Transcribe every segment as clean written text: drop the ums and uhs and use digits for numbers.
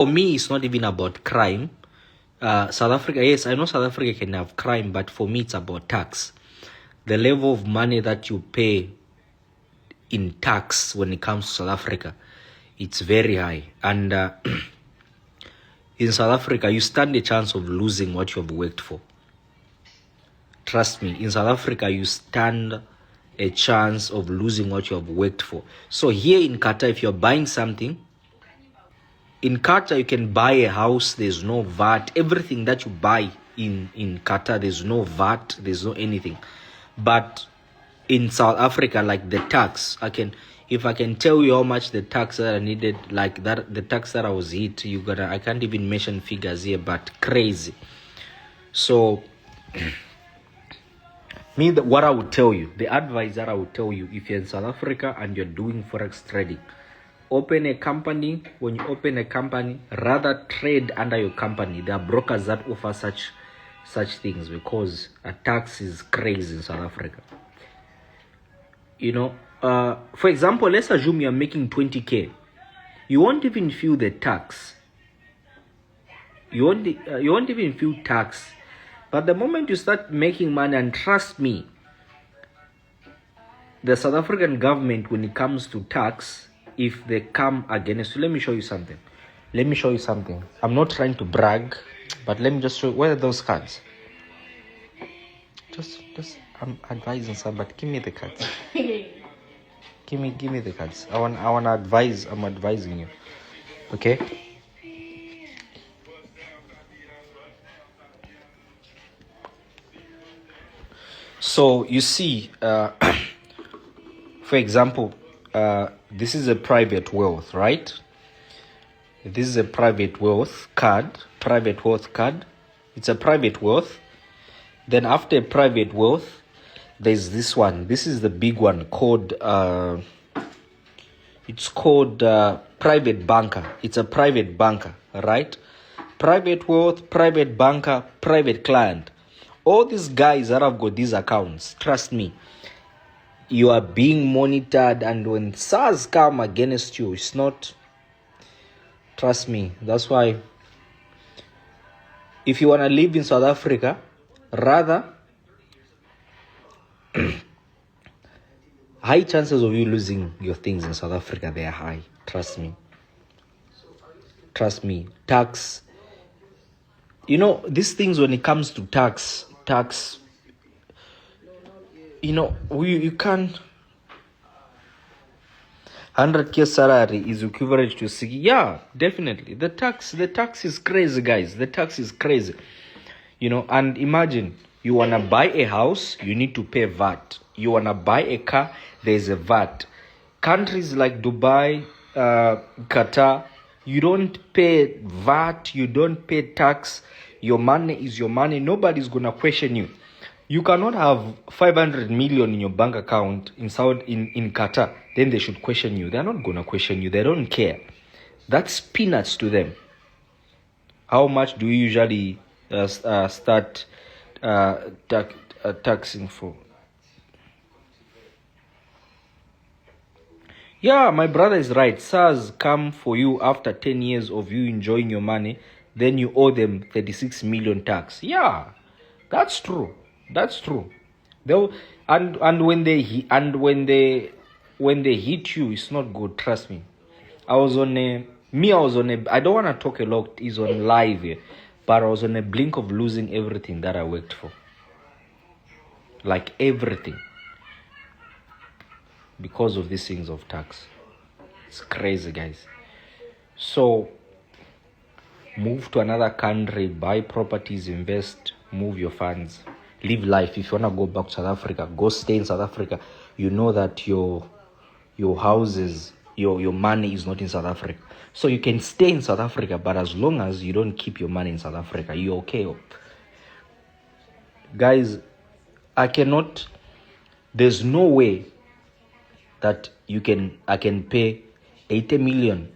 For me, it's not even about crime. South Africa, yes, I know South Africa can have crime, but for me, it's about tax. The level of money that you pay in tax when it comes to South Africa, it's very high. And in South Africa, you stand a chance of losing what you have worked for. Trust me, in South Africa, you stand a chance of losing what you have worked for. So here in Qatar, if you're buying something, in Qatar, you can buy a house, there's no VAT. Everything that you buy in Qatar, there's no VAT, there's no anything. But in South Africa, like the tax, if I can tell you how much the tax that I needed, like that, the tax that I was hit, I can't even mention figures here, but crazy. So, what I would tell you, the advice that I would tell you, if you're in South Africa and you're doing Forex trading, open a company. When you open a company, rather trade under your company. There are brokers that offer such things, because a tax is crazy in South Africa. For example, let's assume you're making 20K. You won't even feel the tax. You won't even feel tax. But the moment you start making money, and trust me, the South African government, when it comes to tax, if they come against you, let me show you something. I'm not trying to brag, but let me just show you. Where are those cards? Just I'm advising somebody. Give me the cards. give me the cards. I want to advise. I'm advising you. Okay? So you see, for example, this is a private wealth, right? This is a private wealth card. It's a private wealth. Then after private wealth, there's this one. This is the big one called, it's called private banker. It's a private banker, right? Private wealth, private banker, private client. All these guys that have got these accounts, trust me, you are being monitored, and when SARS come against you, it's not, trust me. That's why if you want to live in South Africa, rather high chances of you losing your things in South Africa, they are high. Trust me. Tax, these things, when it comes to tax, you can 100K salary is equivalent to 60. Yeah, definitely. The tax is crazy, guys. The tax is crazy. And imagine, you want to buy a house, you need to pay VAT. You want to buy a car, there's a VAT. Countries like Dubai, Qatar, you don't pay VAT, you don't pay tax. Your money is your money. Nobody's going to question you. You cannot have 500 million in your bank account in Qatar. Then they should question you. They're not going to question you. They don't care. That's peanuts to them. How much do you usually start taxing for? Yeah, my brother is right. SARS come for you after 10 years of you enjoying your money. Then you owe them 36 million tax. Yeah, that's true. They'll, and when they hit you, it's not good. Trust me. I don't want to talk a lot. It's on live here, but I was on a blink of losing everything that I worked for. Like everything, because of these things of tax. It's crazy, guys. So move to another country, buy properties, invest, move your funds, live life. If you want to go back to South Africa, go stay in South Africa. You know that your houses, your money is not in South Africa. So you can stay in South Africa, but as long as you don't keep your money in South Africa, you're okay. Guys, there's no way that I can pay 80 million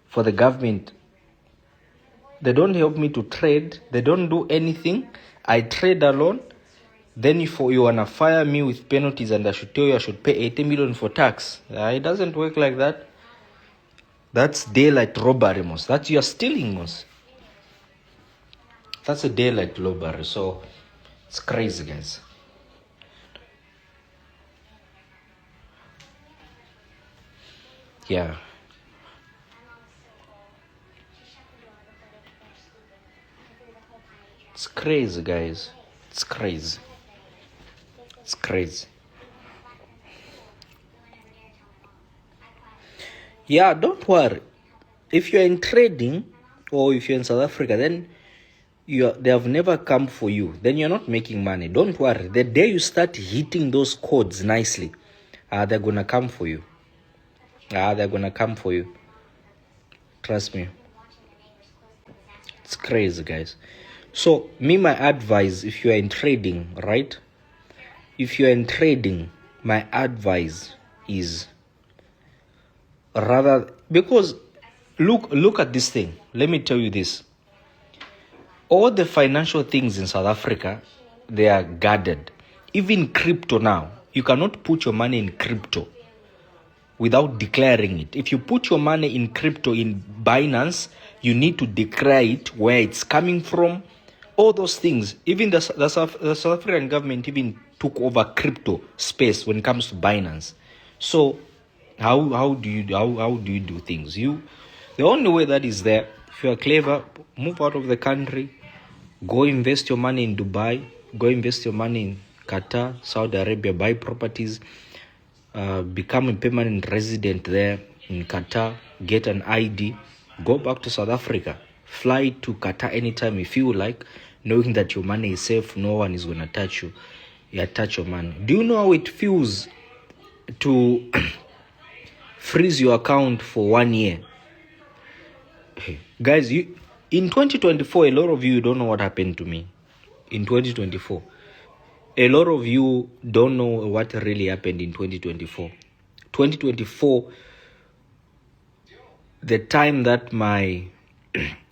for the government. They don't help me to trade. They don't do anything. I trade alone. Then if you want to fire me with penalties and I should tell you I should pay 80 million for tax. It doesn't work like that. That's daylight robbery, most. That you're stealing, most. That's a daylight robbery. So it's crazy, guys. Yeah. It's crazy, guys. It's crazy. It's crazy. Yeah, don't worry. If you're in trading or if you're in South Africa, then they have never come for you. Then you're not making money. Don't worry. The day you start hitting those codes nicely, they're gonna come for you. They're gonna come for you. Trust me. It's crazy, guys. So my advice, if you are in trading, right? If you are in trading, my advice is rather, because look at this thing. Let me tell you this. All the financial things in South Africa, they are guarded. Even crypto now, you cannot put your money in crypto without declaring it. If you put your money in crypto in Binance, you need to declare it, where it's coming from, all those things. Even the South African government even took over crypto space when it comes to Binance. So how do you do things? The only way that is there, if you are clever, move out of the country, go invest your money in Dubai, go invest your money in Qatar, Saudi Arabia, buy properties, become a permanent resident there in Qatar, get an ID, go back to South Africa, fly to Qatar anytime if you like, knowing that your money is safe, no one is going to touch you. Touch your money. Do you know how it feels to freeze your account for 1 year? Guys, in 2024, a lot of you don't know what happened to me. In 2024, a lot of you don't know what really happened in 2024. 2024, the time that my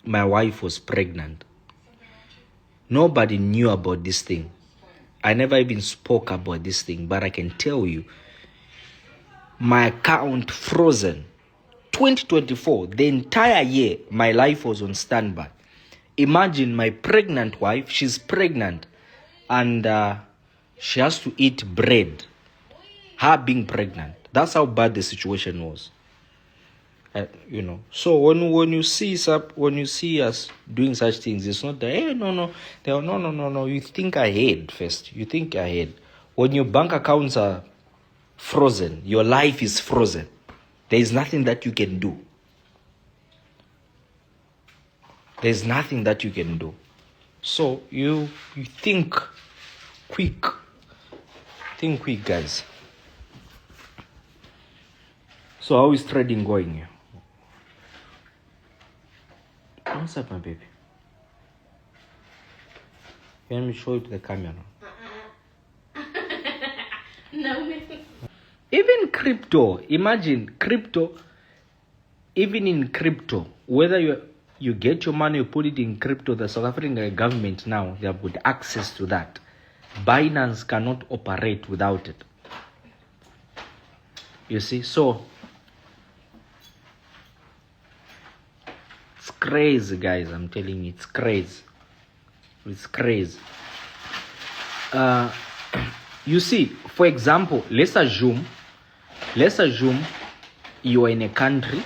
wife was pregnant, nobody knew about this thing. I never even spoke about this thing, but I can tell you, my account frozen. 2024, the entire year, my life was on standby. Imagine my pregnant wife, she's pregnant, and she has to eat bread. Her being pregnant. That's how bad the situation was. So when you see us doing such things, it's not that, no. You think ahead first. You think ahead. When your bank accounts are frozen, your life is frozen. There is nothing that you can do. There's nothing that you can do. So you think quick. Think quick, guys. So how is trading going? What's up, my baby? Let me show it to the camera. No. Even crypto, imagine crypto, even in crypto, whether you get your money, you put it in crypto, the South African government now, they have got access to that. Binance cannot operate without it. You see, so it's crazy, guys. I'm telling you, it's crazy. It's crazy. You see, for example, let's assume you are in a country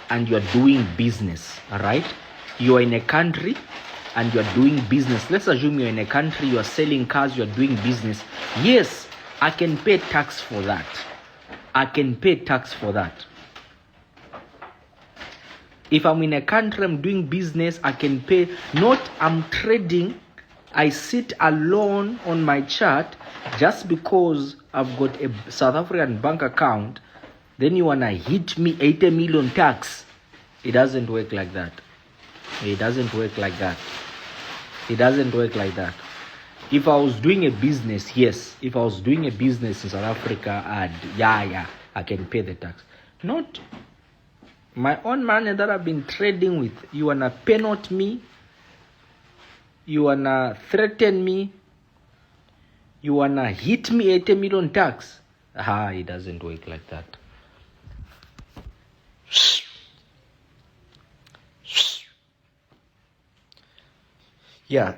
and you are doing business, all right? You are in a country and you are doing business. Let's assume you're in a country, you are selling cars, you are doing business. Yes, I can pay tax for that. If I'm in a country, I'm doing business, I can pay. Not I'm trading, I sit alone on my chart just because I've got a South African bank account, then you want to hit me 80 million tax. It doesn't work like that. It doesn't work like that. If I was doing a business, yes. If I was doing a business in South Africa, I can pay the tax. Not my own money that I've been trading with. You want to penalty me? You want to threaten me? You want to hit me 80 million tax? It doesn't work like that. Yeah.